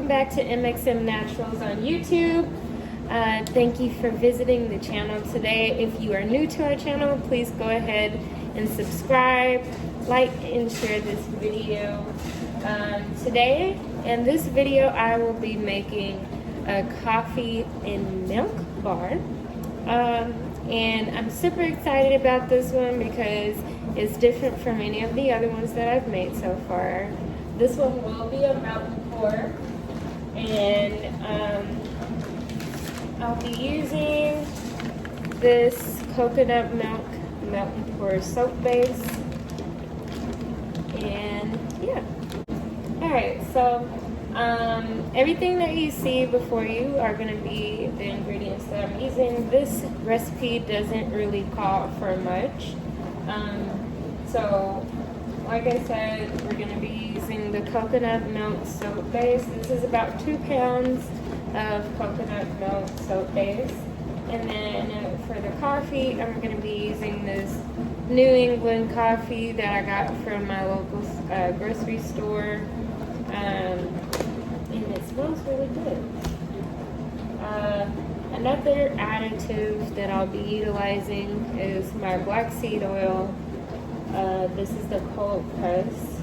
welcome back to MXM Naturals on YouTube. Thank you for visiting the channel today. If you are new to our channel, please go ahead and subscribe, like, and share this video. Today, in this video, I will be making a coffee and milk bar. And I'm super excited about this one because it's different from any of the other ones that I've made so far. This one will be a mountain pour, and I'll be using this coconut milk mountain pour soap base. And yeah. Alright, so everything that you see before you are going to be the ingredients that I'm using. This recipe doesn't really call for much. So, like I said, we're going to be using the coconut milk soap base. This is about 2 pounds of coconut milk soap base. And then for the coffee, I'm going to be using this New England coffee that I got from my local grocery store. And it smells really good. Another additive that I'll be utilizing is my black seed oil. This is the cold press.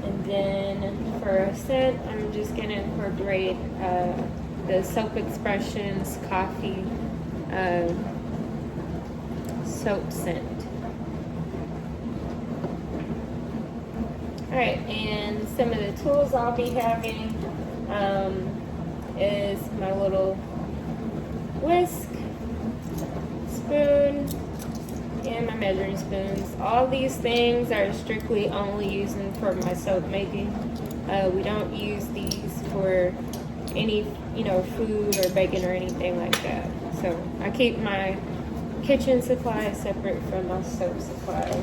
And then for a scent, I'm just going to incorporate the Soap Expressions coffee soap scent. Alright, and some of the tools I'll be having is my little whisk, spoon, and my measuring spoons. All these things are strictly only using for my soap making. We don't use these for any, food or baking or anything like that. So I keep my kitchen supplies separate from my soap supply,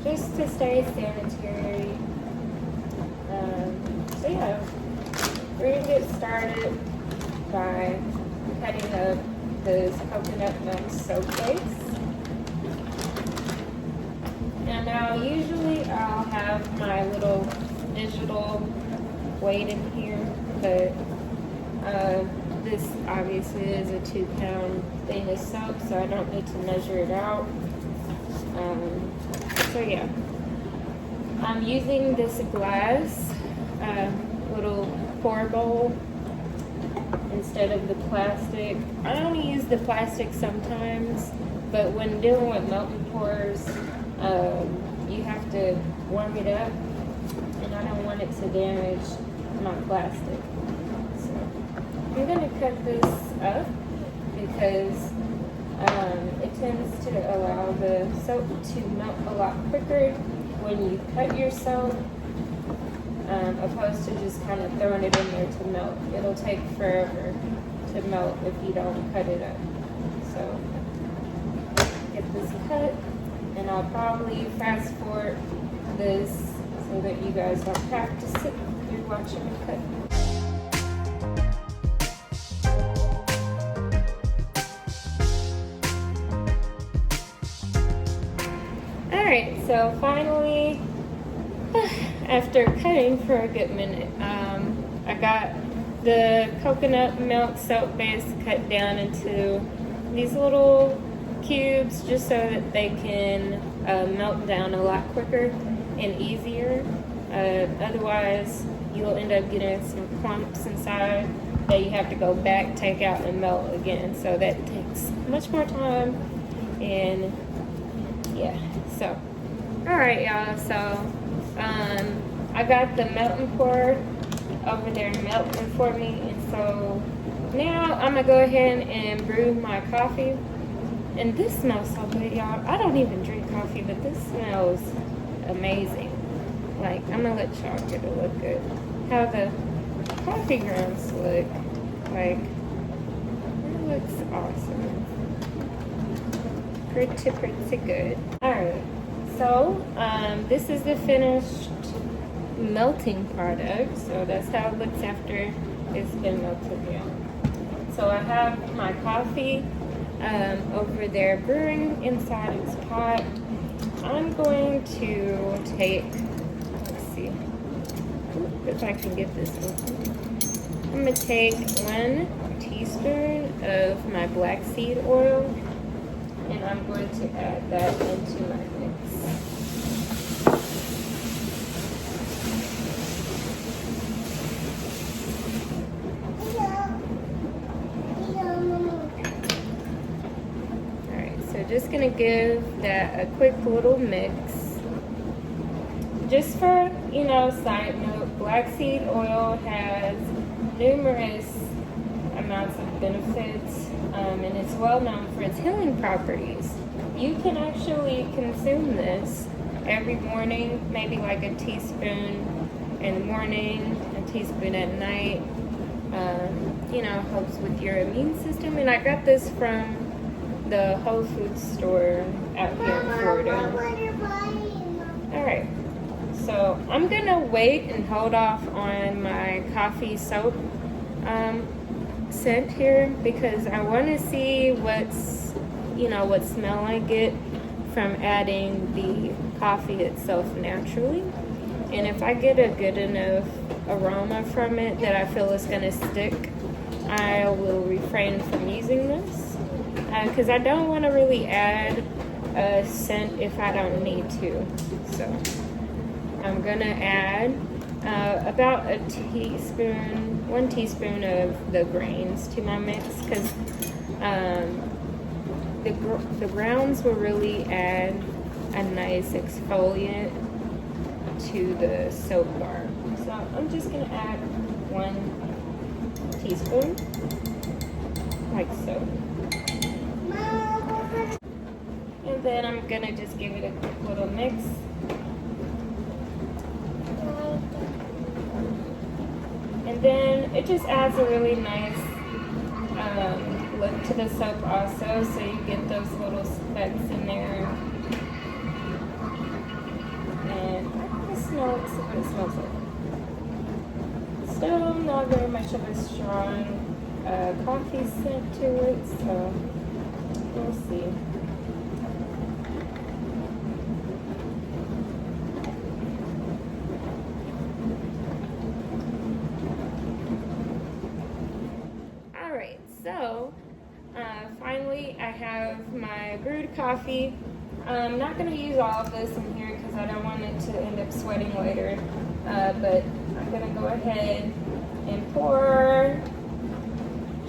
just to stay sanitary. So yeah, we're gonna get started by cutting up this coconut milk soap base. And now usually I'll have my little digital weight in here, but this obviously is a 2 pound thing of soap, so I don't need to measure it out. So yeah, I'm using this glass little pour bowl instead of the plastic. I only use the plastic sometimes, but when dealing with melting pours, you have to warm it up, and I don't want it to damage my plastic. So I'm going to cut this up because it tends to allow the soap to melt a lot quicker when you cut your soap, opposed to just kind of throwing it in there to melt. It'll take forever to melt if you don't cut it up. So get this cut, and I'll probably fast forward this so that you guys don't have to sit here watching me cut. Alright, so finally, after cutting for a good minute, I got the coconut milk soap base cut down into these little cubes just so that they can melt down a lot quicker and easier. Otherwise, you'll end up getting some clumps inside that you have to go back, take out, and melt again. So that takes much more time, and yeah. So, alright y'all, so I got the melting pour over there melting for me, and so now I'm gonna go ahead and brew my coffee. And this smells so good, y'all. I don't even drink coffee, but this smells amazing. Like, I'm gonna let y'all get a look at how the coffee grounds look. Like, it looks awesome. Pretty good. Alright, so this is the finished melting product. So that's how it looks after it's been melted down. So I have my coffee over there brewing inside its pot. I'm going to take, let's see if I can get this open. I'm gonna take 1 teaspoon of my black seed oil, and I'm going to add that into my mix. Alright, so just gonna give that a quick little mix. Just for, side note, black seed oil has numerous amounts of benefits, and it's well known for its healing properties. You can actually consume this every morning, maybe like a teaspoon in the morning, a teaspoon at night. Helps with your immune system. And I got this from the Whole Foods store out here in Florida. Alright, so I'm gonna wait and hold off on my coffee soap scent here, because I want to see what smell I get from adding the coffee itself naturally. And if I get a good enough aroma from it that I feel is going to stick, I will refrain from using this, because I don't want to really add a scent if I don't need to. So I'm going to add about 1 teaspoon of the grains to my mix, because the grounds will really add a nice exfoliant to the soap bar. So I'm just going to add 1 teaspoon, like so. And then I'm going to just give it a quick little mix. And then it just adds a really nice look to the soap also, so you get those little specks in there. And I can smell it, see what it smells like. Still not very much of a strong coffee scent to it, so we'll see. So, finally, I have my brewed coffee. I'm not going to use all of this in here because I don't want it to end up sweating later. But I'm going to go ahead and pour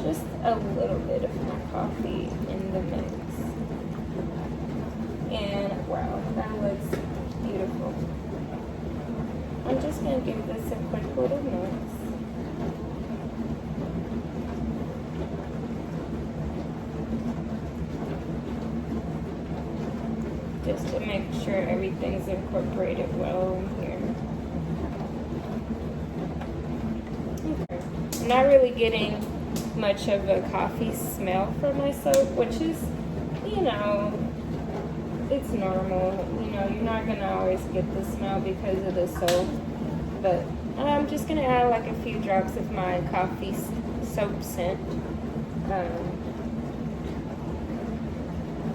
just a little bit of my coffee in the mix. And wow, that looks beautiful. I'm just going to give this a quick little mix. Just to make sure everything's incorporated well in here. Okay. I'm not really getting much of a coffee smell from my soap, which is, it's normal. You're not going to always get the smell because of the soap. But I'm just going to add like a few drops of my coffee soap scent.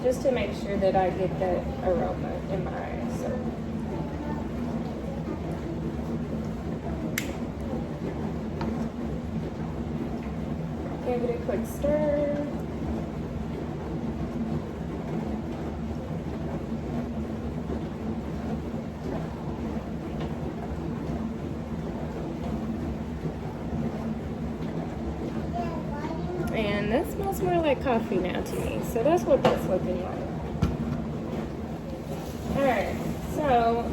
Just to make sure that I get that aroma in my soap. Give it a quick stir. And that smells more like coffee now to me. So that's what that's looking like. Alright, so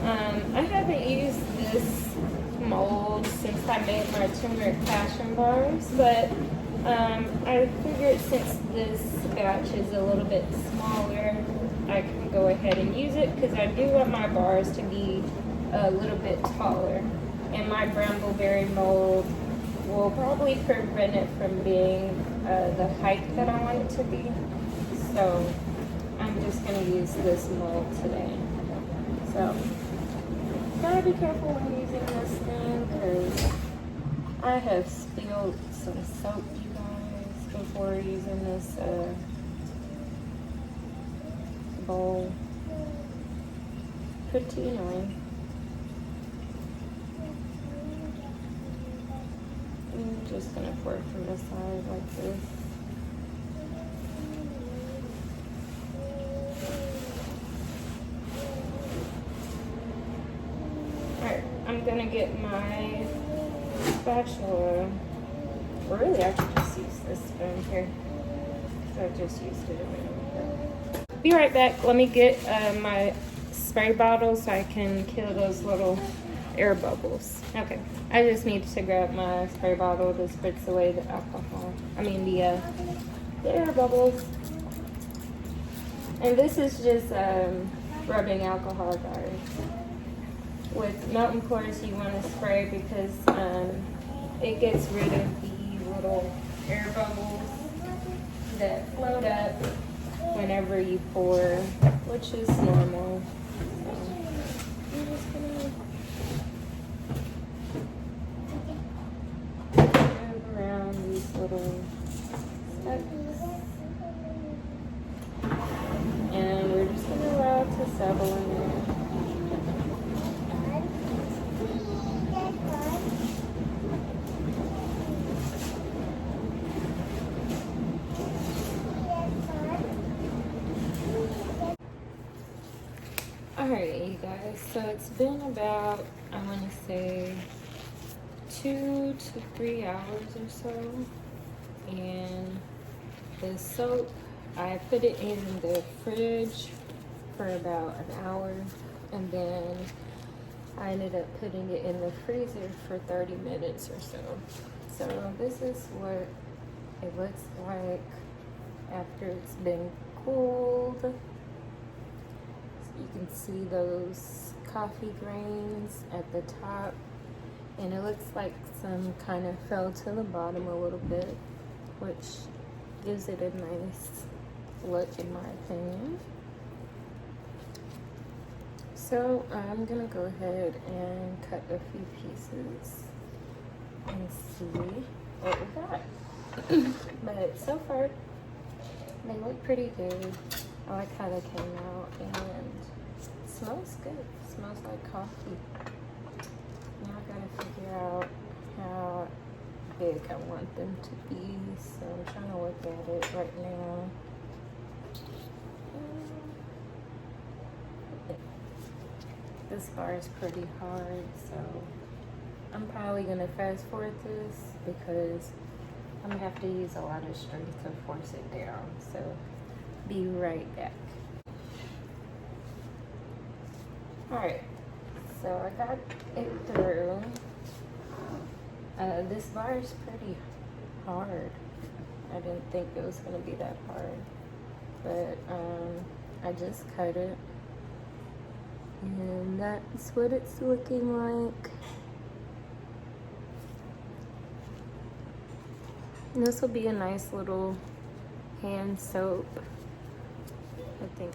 I haven't used this mold since I made my turmeric passion bars, but I figured since this batch is a little bit smaller, I can go ahead and use it because I do want my bars to be a little bit taller. And my brambleberry mold will probably prevent it from being the height that I want it to be. So I'm just going to use this mold today. So gotta be careful when using this thing because I have spilled some soap, you guys, before using this bowl. Pretty annoying. just gonna pour it from the side like this. Alright, I'm gonna get my spatula. Really, I could just use this spoon here. So I just used it a minute. Be right back. Let me get my spray bottle so I can kill those little air bubbles. Okay, I just need to grab my spray bottle to spritz away the alcohol. I mean the air bubbles. And this is just rubbing alcohol, guys. With Melton Pours, you want to spray because it gets rid of the little air bubbles that float up whenever you pour, which is normal. So I'm just gonna move around these little steps, and we're just gonna allow it to settle in there. Alright, you guys, so it's been about, I want to say, 2 to 3 hours or so, and the soap, I put it in the fridge for about an hour, and then I ended up putting it in the freezer for 30 minutes or so. So this is what it looks like after it's been cooled. You can see those coffee grains at the top, and it looks like some kind of fell to the bottom a little bit, which gives it a nice look in my opinion. So I'm gonna go ahead and cut a few pieces and see what we got. But so far they look pretty good. I like how they came out, and it smells good. It smells like coffee. Now I gotta figure out how big I want them to be, so I'm trying to look at it right now. This bar is pretty hard, so I'm probably gonna fast forward this because I'm gonna have to use a lot of strength to force it down. So be right back. Alright, so I got it through. This bar is pretty hard. I didn't think it was gonna be that hard, but I just cut it, and that's what it's looking like. And this will be a nice little hand soap, I think.